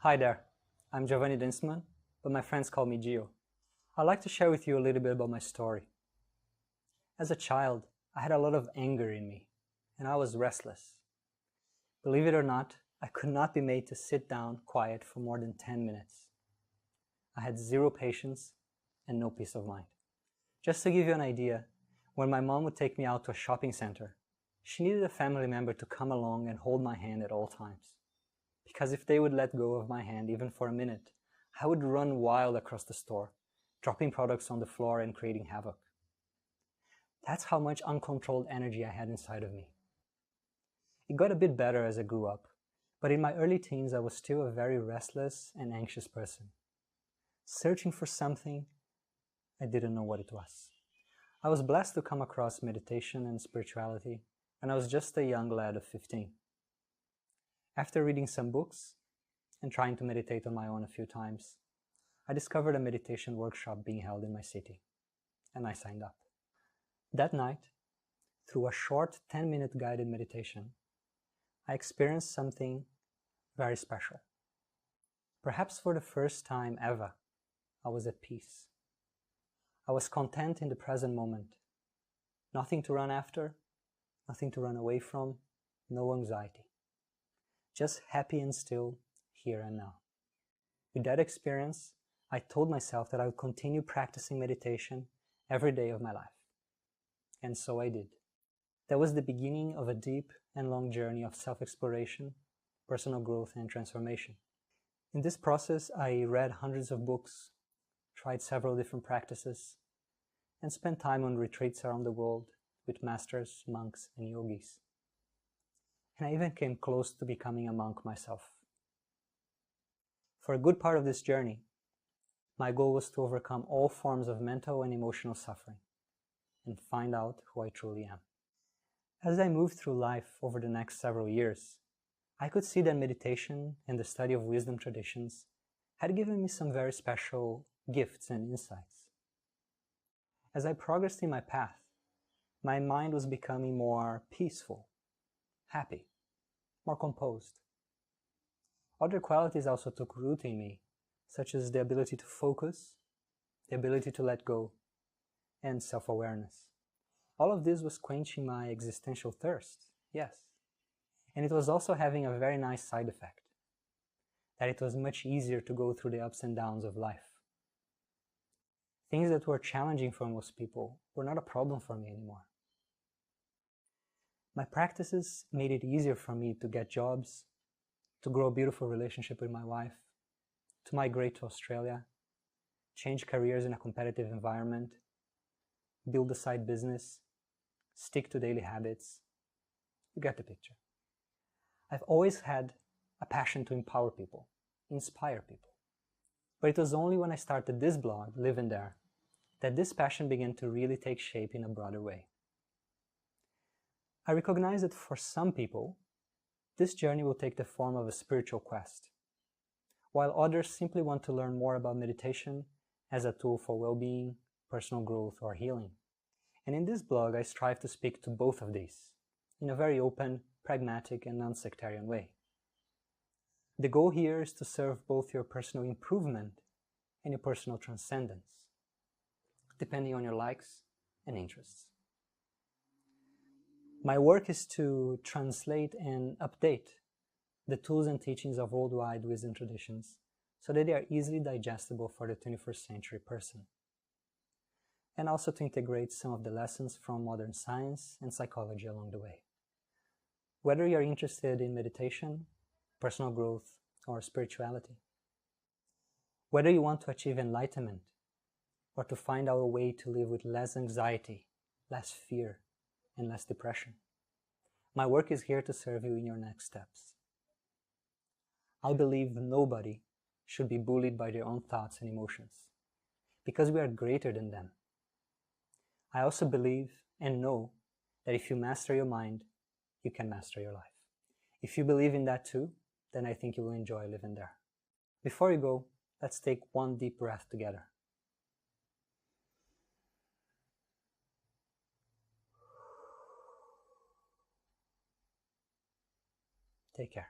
Hi there, I'm Giovanni Dinsman, but my friends call me Gio. I'd like to share with you a little bit about my story. As a child, I had a lot of anger in me, and I was restless. Believe it or not, I could not be made to sit down quiet for more than 10 minutes. I had zero patience and no peace of mind. Just to give you an idea, when my mom would take me out to a shopping center, she needed a family member to come along and hold my hand at all times. Because if they would let go of my hand even for a minute, I would run wild across the store, dropping products on the floor and creating havoc. That's how much uncontrolled energy I had inside of me. It got a bit better as I grew up, but in my early teens I was still a very restless and anxious person, searching for something I didn't know what it was. I was blessed to come across meditation and spirituality, and I was just a young lad of 15. After reading some books and trying to meditate on my own a few times, I discovered a meditation workshop being held in my city, and I signed up. That night, through a short 10-minute guided meditation, I experienced something very special. Perhaps for the first time ever, I was at peace. I was content in the present moment. Nothing to run after, nothing to run away from, no anxiety. Just happy and still, here and now. With that experience, I told myself that I would continue practicing meditation every day of my life. And so I did. That was the beginning of a deep and long journey of self-exploration, personal growth, and transformation. In this process, I read hundreds of books, tried several different practices, and spent time on retreats around the world with masters, monks, and yogis. And I even came close to becoming a monk myself. For a good part of this journey, my goal was to overcome all forms of mental and emotional suffering and find out who I truly am. As I moved through life over the next several years, I could see that meditation and the study of wisdom traditions had given me some very special gifts and insights. As I progressed in my path, my mind was becoming more peaceful, happy, more composed. Other qualities also took root in me, such as the ability to focus, the ability to let go, and self-awareness. All of this was quenching my existential thirst, yes. And it was also having a very nice side effect, that it was much easier to go through the ups and downs of life. Things that were challenging for most people were not a problem for me anymore. My practices made it easier for me to get jobs, to grow a beautiful relationship with my wife, to migrate to Australia, change careers in a competitive environment, build a side business, stick to daily habits. You get the picture. I've always had a passion to empower people, inspire people. But it was only when I started this blog, Live in There, that this passion began to really take shape in a broader way. I recognize that for some people, this journey will take the form of a spiritual quest, while others simply want to learn more about meditation as a tool for well-being, personal growth, or healing. And in this blog, I strive to speak to both of these in a very open, pragmatic, and non-sectarian way. The goal here is to serve both your personal improvement and your personal transcendence, depending on your likes and interests. My work is to translate and update the tools and teachings of worldwide wisdom traditions so that they are easily digestible for the 21st century person, and also to integrate some of the lessons from modern science and psychology along the way. Whether you're interested in meditation, personal growth, or spirituality, whether you want to achieve enlightenment or to find out a way to live with less anxiety, less fear, and less depression, my work is here to serve you in your next steps. I believe nobody should be bullied by their own thoughts and emotions, because we are greater than them. I also believe and know that if you master your mind, you can master your life. If you believe in that too, then I think you will enjoy living there. Before you go, let's take one deep breath together. Take care.